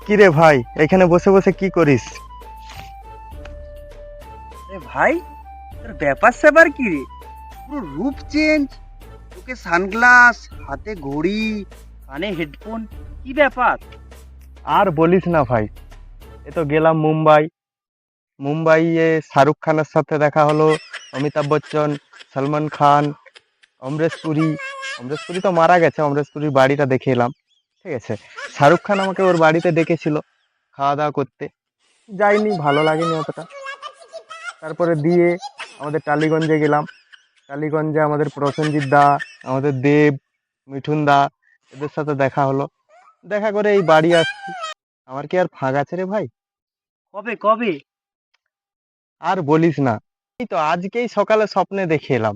কি রে ভাই, এখানে বসে বসে কি করিস? ভাই, তোর ব্যাপার স্যাপার কি রে? পুরো রূপ চেঞ্জ, তোকে সানগ্লাস, হাতে ঘড়ি, কানে হেডফোন, কি ব্যাপার? আর বলিস না ভাই, এ তো গেলাম মুম্বাইয়ে শাহরুখ খানের সাথে দেখা হলো। অমিতাভ বচ্চন, সলমান খান, অমরেশ পুরী তো মারা গেছে, অমরেশ পুরীর বাড়িটা দেখে এলাম। ঠিক আছে, শাহরুখ খান আমাকে ওর বাড়িতে ডেকেছিল খাওয়া দাওয়া করতে। যাইনি, ভালো লাগেনি অতটা। তারপরে দিয়ে আমাদের টালিগঞ্জে গেলাম। টালিগঞ্জে আমাদের প্রসেনজিৎ দা, আমাদের দেব, মিঠুন দা, এদের সাথে দেখা হলো। দেখা করে এই বাড়ি আসছি। আমার কি আর ফাঁক আছে রে ভাই? কবে কবে? আর বলিস না, এই তো আজকেই সকালে স্বপ্নে দেখে এলাম।